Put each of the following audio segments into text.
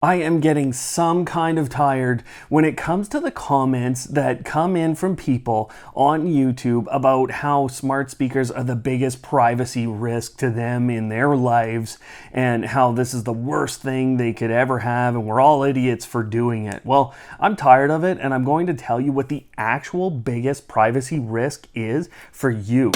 I am getting some kind of tired when it comes to the comments that come in from people on YouTube about how smart speakers are the biggest privacy risk to them in their lives and how this is the worst thing they could ever have and we're all idiots for doing it. Well, I'm tired of it and I'm going to tell you what the actual biggest privacy risk is for you.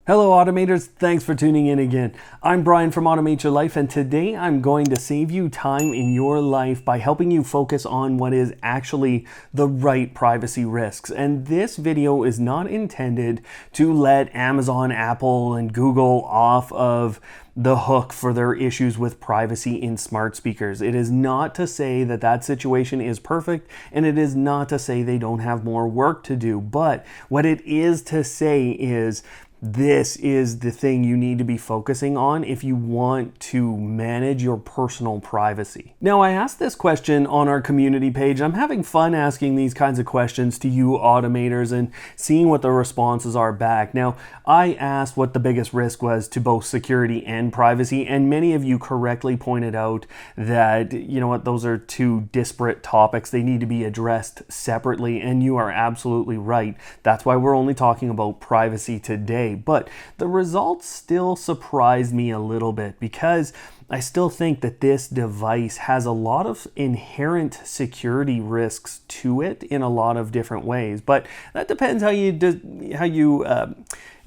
Hello automators, thanks for tuning in again. I'm Brian from Automate Your Life, and today I'm going to save you time in your life by helping you focus on what is actually the right privacy risks. And this video is not intended to let Amazon, Apple, and Google off of the hook for their issues with privacy in smart speakers. It is not to say that that situation is perfect, and it is not to say they don't have more work to do. But what it is to say is this is the thing you need to be focusing on if you want to manage your personal privacy. Now, I asked this question on our community page. I'm having fun asking these kinds of questions to you automators and seeing what the responses are back. Now, I asked what the biggest risk was to both security and privacy, and many of you correctly pointed out that, you know what, those are two disparate topics. They need to be addressed separately, and you are absolutely right. That's why we're only talking about privacy today. But the results still surprised me a little bit because I still think that this device has a lot of inherent security risks to it in a lot of different ways. But that depends how you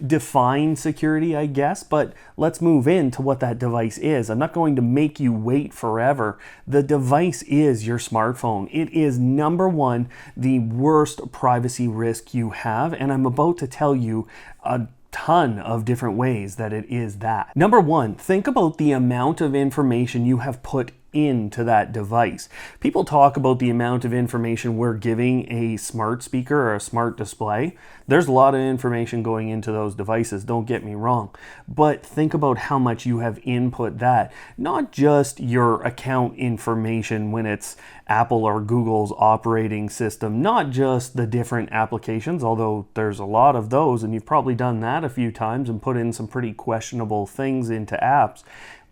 define security, I guess. But let's move into what that device is. I'm not going to make you wait forever. The device is your smartphone. It is number one, the worst privacy risk you have. And I'm about to tell you a ton of different ways that it is that. Number one, think about the amount of information you have put into that device. People talk about the amount of information we're giving a smart speaker or a smart display. There's a lot of information going into those devices, don't get me wrong. But think about how much you have input that. Not just your account information when it's Apple or Google's operating system, not just the different applications, although there's a lot of those and you've probably done that a few times and put in some pretty questionable things into apps.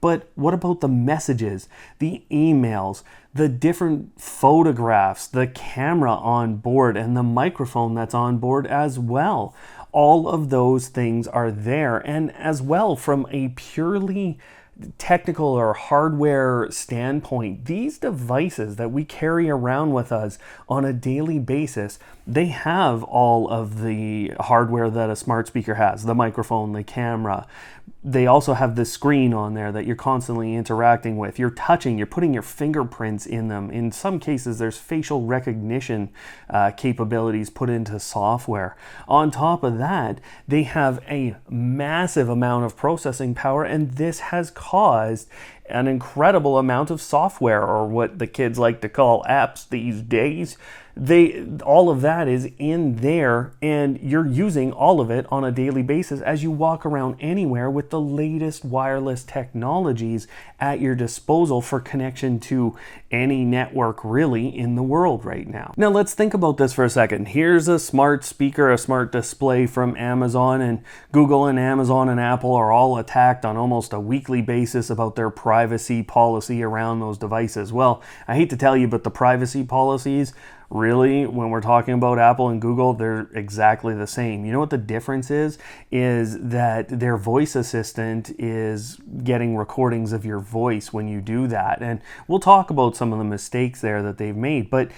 But what about the messages, the emails, the different photographs, the camera on board, and the microphone that's on board as well? All of those things are there. And as well, from a purely technical or hardware standpoint, these devices that we carry around with us on a daily basis, they have all of the hardware that a smart speaker has, the microphone, the camera. They also have the screen on there that you're constantly interacting with. You're touching, you're putting your fingerprints in them. In some cases, there's facial recognition capabilities put into software. On top of that, they have a massive amount of processing power, and this has caused an incredible amount of software, or what the kids like to call apps these days. All of that is in there, and you're using all of it on a daily basis as you walk around anywhere with the latest wireless technologies at your disposal for connection to any network really in the world right now. Now let's think about this for a second. Here's a smart speaker, a smart display from Amazon, and Google and Amazon and Apple are all attacked on almost a weekly basis about their privacy policy around those devices. Well, I hate to tell you, but the privacy policies, really, when we're talking about Apple and Google, they're exactly the same. You know what the difference is that their voice assistant is getting recordings of your voice when you do that. And we'll talk about some of the mistakes there that they've made. But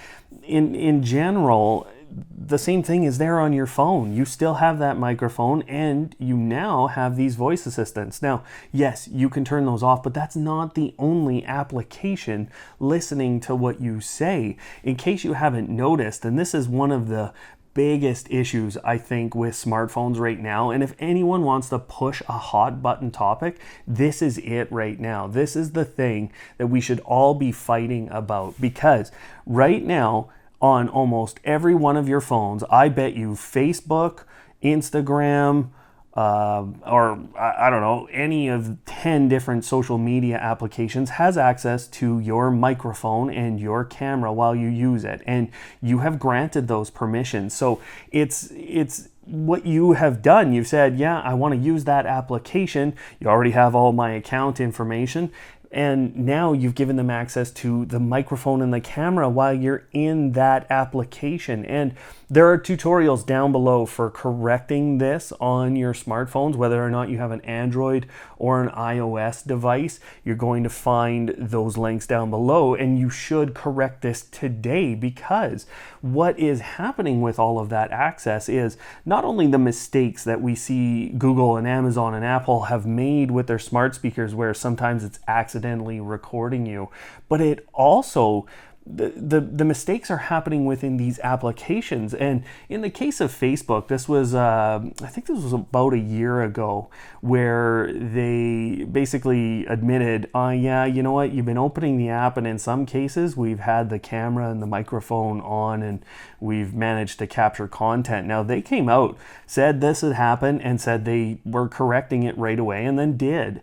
in general, the same thing is there on your phone. You still have that microphone, and you now have these voice assistants. Now, yes, you can turn those off, but that's not the only application listening to what you say. In case you haven't noticed, and this is one of the biggest issues I think with smartphones right now, and if anyone wants to push a hot button topic, this is it right now. This is the thing that we should all be fighting about, because right now, on almost every one of your phones, I bet you Facebook, Instagram, or I don't know, any of 10 different social media applications has access to your microphone and your camera while you use it. And you have granted those permissions. So it's what you have done. You've said, yeah, I want to use that application. You already have all my account information. And now you've given them access to the microphone and the camera while you're in that application. And there are tutorials down below for correcting this on your smartphones, whether or not you have an Android or an iOS device. You're going to find those links down below, and you should correct this today, because what is happening with all of that access is not only the mistakes that we see Google and Amazon and Apple have made with their smart speakers, where sometimes it's accidentally recording you, but it also the mistakes are happening within these applications. And in the case of Facebook, this was I think this was about a year ago, where they basically admitted, yeah, you know what, you've been opening the app, and in some cases we've had the camera and the microphone on, and we've managed to capture content. Now, they came out, said this had happened, and said they were correcting it right away, and then did.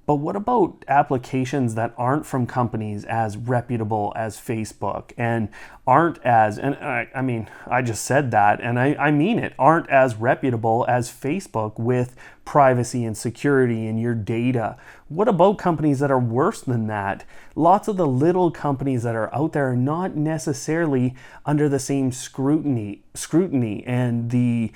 But what about applications that aren't from companies as reputable as Facebook, and aren't as, and I mean, I just said that, and I mean it, aren't as reputable as Facebook with privacy and security in your data? What about companies that are worse than that? Lots of the little companies that are out there are not necessarily under the same scrutiny and the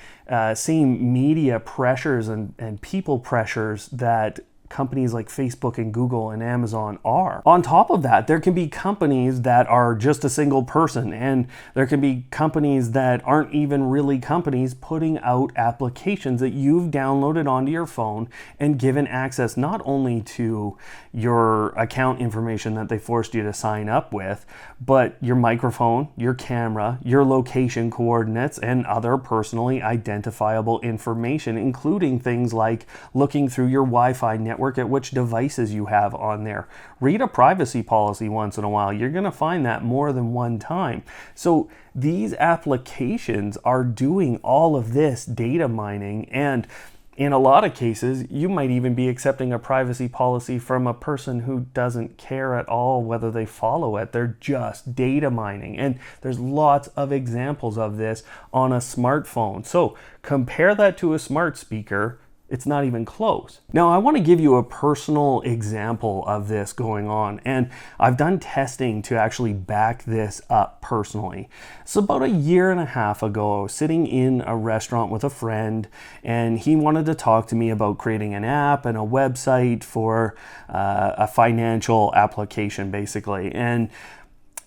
same media pressures and people pressures that companies like Facebook and Google and Amazon are. On top of that, there can be companies that are just a single person, and there can be companies that aren't even really companies putting out applications that you've downloaded onto your phone and given access not only to your account information that they forced you to sign up with, but your microphone, your camera, your location coordinates, and other personally identifiable information, including things like looking through your Wi-Fi network at which devices you have on there. Read a privacy policy once in a while. You're going to find that more than one time. So these applications are doing all of this data mining, and in a lot of cases, you might even be accepting a privacy policy from a person who doesn't care at all whether they follow it. They're just data mining. And there's lots of examples of this on a smartphone. So compare that to a smart speaker. It's not even close. Now, I want to give you a personal example of this going on, and I've done testing to actually back this up personally. So about a year and a half ago, I was sitting in a restaurant with a friend, and he wanted to talk to me about creating an app and a website for a financial application, basically. And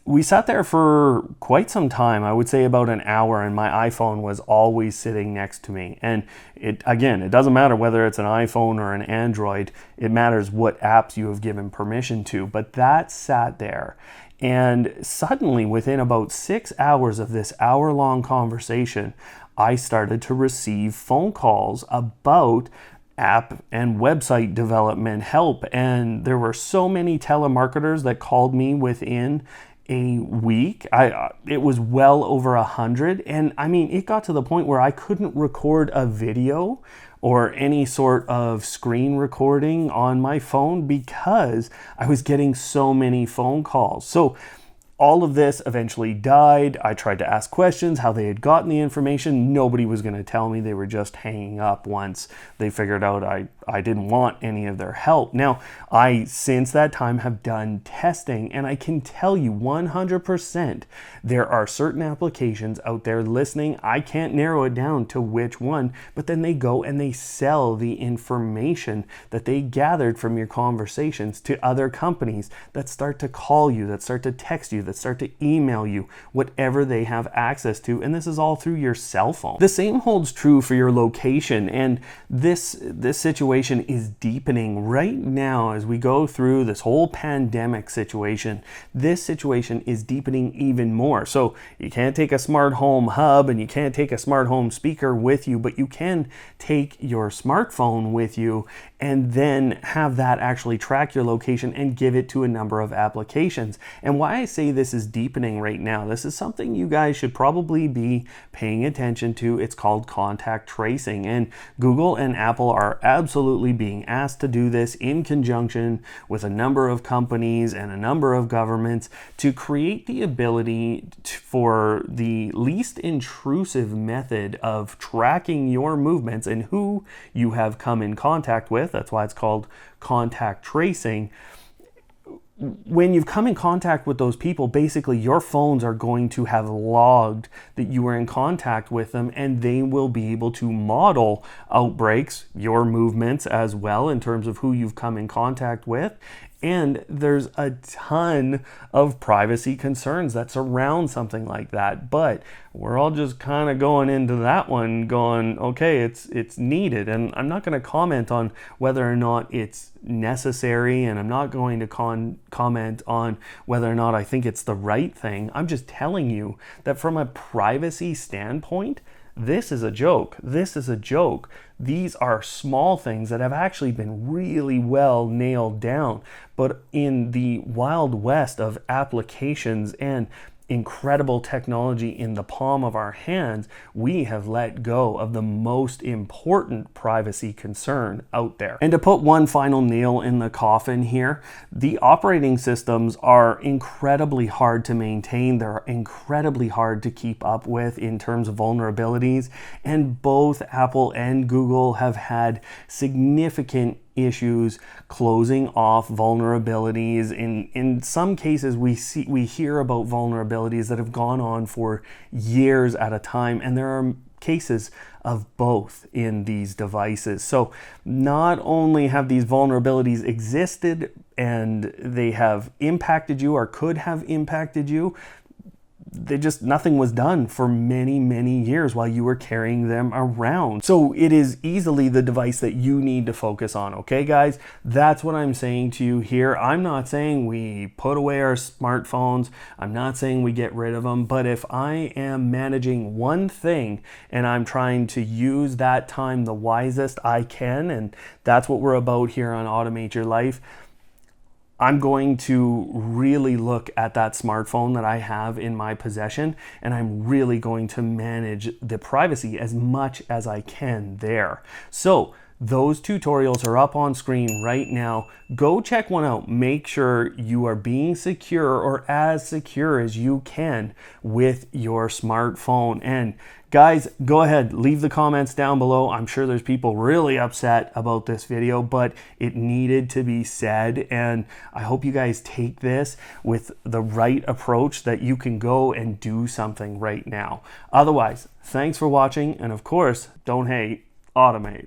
we sat there for quite some time, I would say about an hour, and my iPhone was always sitting next to me. And it doesn't matter whether it's an iPhone or an Android, it matters what apps you have given permission to, but that sat there. And suddenly, within about 6 hours of this hour-long conversation, I started to receive phone calls about app and website development help. And there were so many telemarketers that called me within a week. It was well over 100, and I mean, it got to the point where I couldn't record a video or any sort of screen recording on my phone because I was getting so many phone calls. So all of this eventually died. I tried to ask questions, how they had gotten the information. Nobody was going to tell me. They were just hanging up once they figured out I didn't want any of their help. Now, I, since that time, have done testing, and I can tell you 100% there are certain applications out there listening. I can't narrow it down to which one, but then they go and they sell the information that they gathered from your conversations to other companies that start to call you, that start to text you, that start to email you, whatever they have access to, and this is all through your cell phone. The same holds true for your location, and this situation is deepening right now as we go through this whole pandemic situation. This situation is deepening even more. So you can't take a smart home hub and you can't take a smart home speaker with you, but you can take your smartphone with you and then have that actually track your location and give it to a number of applications. And why I say this is deepening right now, this is something you guys should probably be paying attention to. It's called contact tracing, and Google and Apple are absolutely being asked to do this in conjunction with a number of companies and a number of governments to create the ability for the least intrusive method of tracking your movements and who you have come in contact with. That's why it's called contact tracing. When you've come in contact with those people, basically your phones are going to have logged that you were in contact with them, and they will be able to model outbreaks, your movements as well, in terms of who you've come in contact with. And there's a ton of privacy concerns that surround something like that. But we're all just kind of going into that one going, okay, it's needed. And I'm not going to comment on whether or not it's necessary, and I'm not going to comment on whether or not I think it's the right thing. I'm just telling you that from a privacy standpoint, this is a joke. This is a joke. These are small things that have actually been really well nailed down. But in the wild west of applications and incredible technology in the palm of our hands, we have let go of the most important privacy concern out there. And to put one final nail in the coffin here, the operating systems are incredibly hard to maintain. They're incredibly hard to keep up with in terms of vulnerabilities, and both Apple and Google have had significant issues closing off vulnerabilities. In some cases, we hear about vulnerabilities that have gone on for years at a time, and there are cases of both in these devices. So not only have these vulnerabilities existed and they have impacted you or could have impacted you, nothing was done for many, many years while you were carrying them around. So it is easily the device that you need to focus on. Okay, guys, that's what I'm saying to you here. I'm not saying we put away our smartphones. I'm not saying we get rid of them. But if I am managing one thing and I'm trying to use that time the wisest I can, and that's what we're about here on Automate Your Life, I'm going to really look at that smartphone that I have in my possession, and I'm really going to manage the privacy as much as I can there. So those tutorials are up on screen right now. Go check one out. Make sure you are being secure, or as secure as you can, with your smartphone. And guys, go ahead, leave the comments down below. I'm sure there's people really upset about this video, but it needed to be said. And I hope you guys take this with the right approach, that you can go and do something right now. Otherwise, thanks for watching. And of course, don't hate, automate.